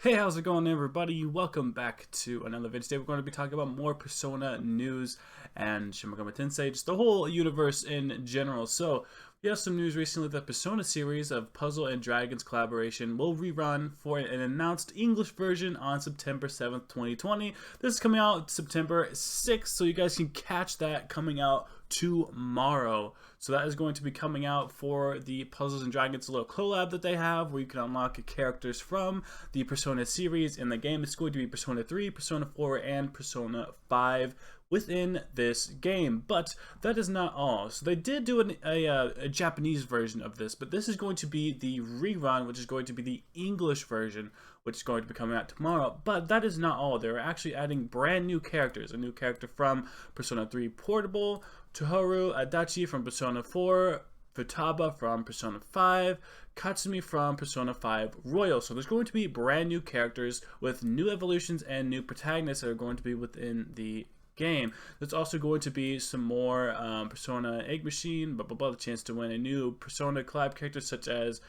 Hey, how's it going, everybody? Welcome back to another video. Today we're going to be talking about more Persona news and Shin Megami Tensei, just the whole universe in general. So, we have some news recently that Persona series of Puzzle and Dragons collaboration will rerun for an announced English version on September 7th, 2020. This is coming out September 6th, so you guys can catch that coming out tomorrow. So that is going to be coming out for the Puzzles and Dragons little collab that they have, where you can unlock characters from the Persona series in the game. It's going to be Persona 3, Persona 4, and Persona 5 within this game. But that is not all. So they did do a Japanese version of this, but this is going to be the rerun, which is going to be the English version, which is going to be coming out tomorrow. But that is not all. They're actually adding brand new characters. A new character from Persona 3 Portable, Toharu Adachi from Persona 4, Futaba from Persona 5, Katsumi from Persona 5 Royal. So there's going to be brand new characters with new evolutions and new protagonists that are going to be within the game. There's also going to be some more Persona Egg Machine, the chance to win a new Persona collab character such as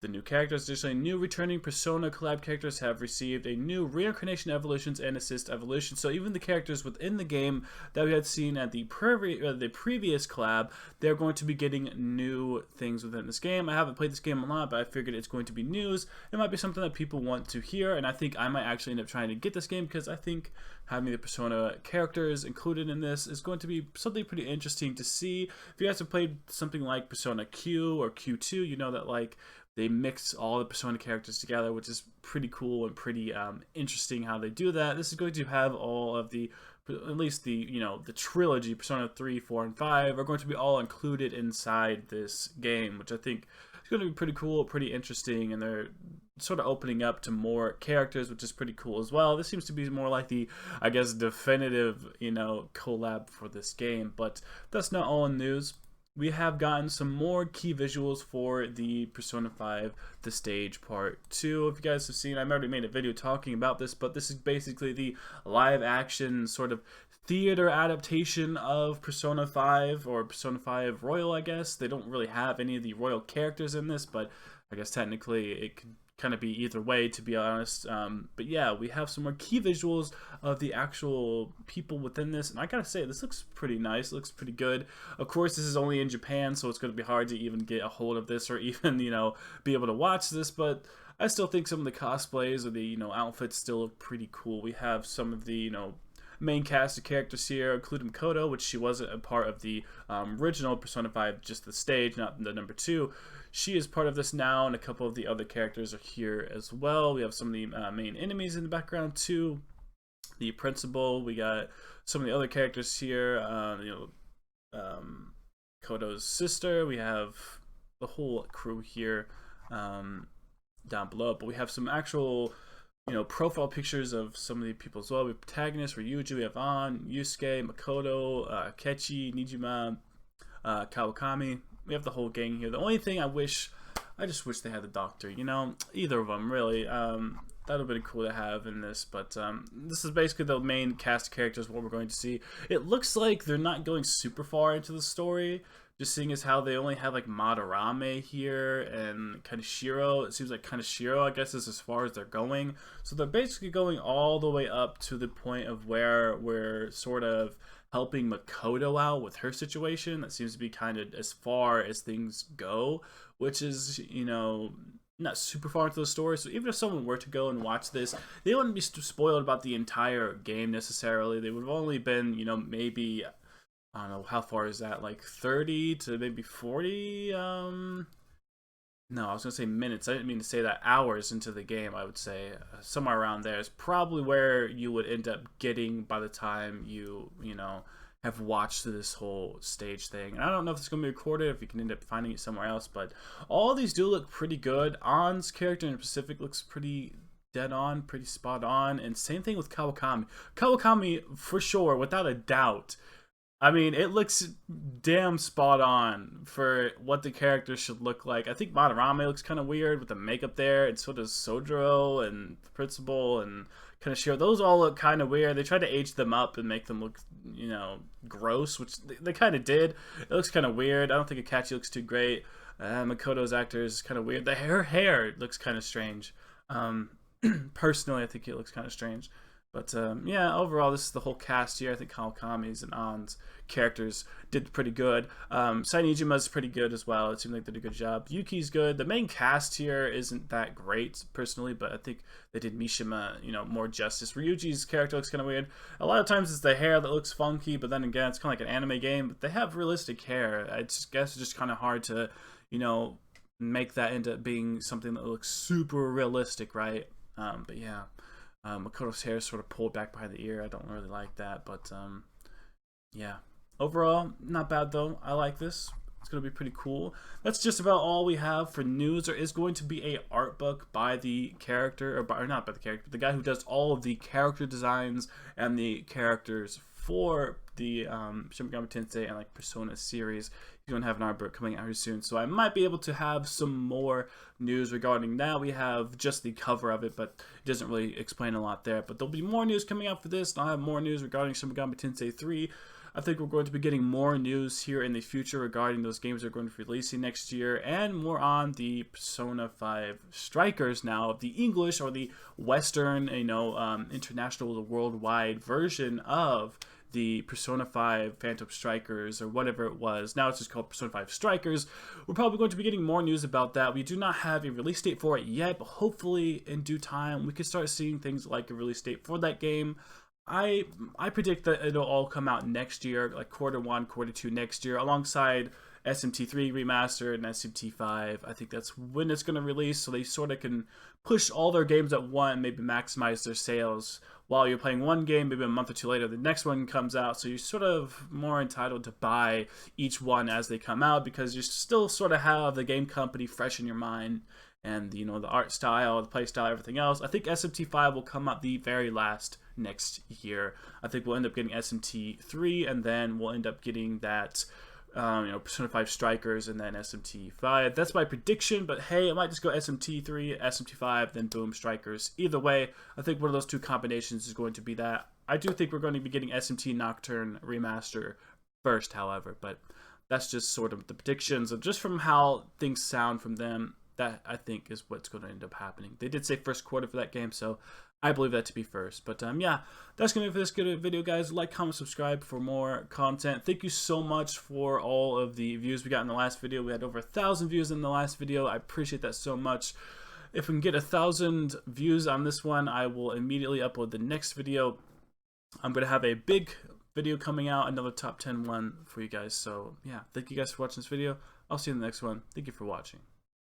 the new characters. Additionally, new returning Persona collab characters have received a new reincarnation evolutions and assist evolutions. So even the characters within the game that we had seen at the previous collab, they're going to be getting new things within this game. I haven't played this game a lot, but I figured it's going to be news. It might be something that people want to hear, and I think I might actually end up trying to get this game because I think having the Persona characters included in this is going to be something pretty interesting to see. If you guys have played something like Persona Q or Q2, you know that like they mix all the Persona characters together, which is pretty cool and pretty interesting how they do that. This is going to have all of the, at least the, the trilogy, Persona 3, 4, and 5, are going to be all included inside this game, which I think is going to be pretty cool, pretty interesting, and they're sort of opening up to more characters, which is pretty cool as well. This seems to be more like the, I guess, definitive, collab for this game, but that's not all in news. We have gotten some more key visuals for the Persona 5 The Stage Part 2. If you guys have seen, I've already made a video talking about this, but this is basically the live action sort of theater adaptation of Persona 5, or Persona 5 Royal, I guess. They don't really have any of the Royal characters in this, but I guess technically it could kind of be either way, to be honest. But yeah, we have some more key visuals of the actual people within this, and I gotta say, this looks pretty nice. It looks pretty good. Of course, this is only in Japan, so it's going to be hard to even get a hold of this or even be able to watch this, but I still think some of the cosplays or the outfits still look pretty cool. We have some of the main cast of characters here, including Makoto, which she wasn't a part of the original Persona 5, just the stage, not the number 2. She is part of this now, and a couple of the other characters are here as well. We have some of the main enemies in the background too. The principal, we got some of the other characters here. Koto's sister. We have the whole crew here down below, but we have some actual profile pictures of some of the people as well. We have protagonists, Ryuji, we have An, Yusuke, Makoto, Kechi, Nijima, Kawakami. We have the whole gang here. The only thing I just wish they had the doctor, either of them, really. That would have been cool to have in this, but this is basically the main cast of characters, what we're going to see. It looks like they're not going super far into the story, just seeing as how they only have like Madarame here and Kaneshiro. It seems like Kaneshiro, I guess, is as far as they're going. So they're basically going all the way up to the point of where we're sort of helping Makoto out with her situation. That seems to be kind of as far as things go, which is, not super far into the story. So even if someone were to go and watch this, they wouldn't be spoiled about the entire game necessarily. They would have only been, maybe, I don't know, how far is that? Like 30 to maybe 40? No, I was going to say minutes. I didn't mean to say that. Hours into the game, I would say. Somewhere around there is probably where you would end up getting by the time you have watched this whole stage thing. And I don't know if it's going to be recorded, if you can end up finding it somewhere else, but all these do look pretty good. An's character in Pacific looks pretty dead on, pretty spot on, and same thing with Kawakami. Kawakami, for sure, without a doubt. I mean, it looks damn spot on for what the character should look like. I think Madarame looks kind of weird with the makeup there, and so does Sojiro and the principal and Kaneshiro. Those all look kind of weird. They tried to age them up and make them look, gross, which they kind of did. It looks kind of weird. I don't think Akachi looks too great. Makoto's actor is kind of weird. Her hair looks kind of strange. Personally, I think it looks kind of strange. But yeah, overall, this is the whole cast here. I think Kawakami's and An's characters did pretty good. Sainijima's pretty good as well. It seemed like they did a good job. Yuki's good. The main cast here isn't that great, personally, but I think they did Mishima, more justice. Ryuji's character looks kind of weird. A lot of times it's the hair that looks funky, but then again, it's kind of like an anime game. But they have realistic hair. I guess it's just kind of hard to, make that end up being something that looks super realistic, right? But yeah. Makoto's hair is sort of pulled back behind the ear. I don't really like that, but yeah. Overall, not bad though. I like this. It's going to be pretty cool. That's just about all we have for news. There is going to be a art book by the character, or not by the character, but the guy who does all of the character designs and the characters for the Shin Megami Tensei and like Persona series. He's going to have an art book coming out here soon, so I might be able to have some more news regarding that. We have just the cover of it, but it doesn't really explain a lot there. But there'll be more news coming out for this, and I'll have more news regarding Shin Megami Tensei 3. I think we're going to be getting more news here in the future regarding those games that are going to be releasing next year, and more on the Persona 5 Strikers now, the English or the Western, international, worldwide version of the Persona 5 Phantom Strikers, or whatever it was. Now it's just called Persona 5 Strikers. We're probably going to be getting more news about that. We do not have a release date for it yet, but hopefully in due time we could start seeing things like a release date for that game. I predict that it'll all come out next year, like Q1, Q2 next year, alongside SMT3 Remastered and SMT5. I think that's when it's going to release, so they sort of can push all their games at once and maybe maximize their sales. While you're playing one game, maybe a month or two later, the next one comes out, so you're sort of more entitled to buy each one as they come out, because you still sort of have the game company fresh in your mind, and the art style, the play style, everything else. I think SMT5 will come out the very last next year. I think we'll end up getting SMT3, and then we'll end up getting that Persona 5 Strikers, and then SMT5. That's my prediction, but hey, it might just go SMT3, SMT5, then boom, Strikers. Either way, I think one of those two combinations is going to be that. I do think we're going to be getting SMT Nocturne Remaster first, however, but that's just sort of the predictions of just from how things sound from them. That, I think, is what's going to end up happening. They did say first quarter for that game, so I believe that to be first. But yeah, that's going to be for this good video, guys. Like, comment, subscribe for more content. Thank you so much for all of the views we got in the last video. We had over 1,000 views in the last video. I appreciate that so much. If we can get 1,000 views on this one, I will immediately upload the next video. I'm going to have a big video coming out, another top 10 one for you guys. So yeah, thank you guys for watching this video. I'll see you in the next one. Thank you for watching.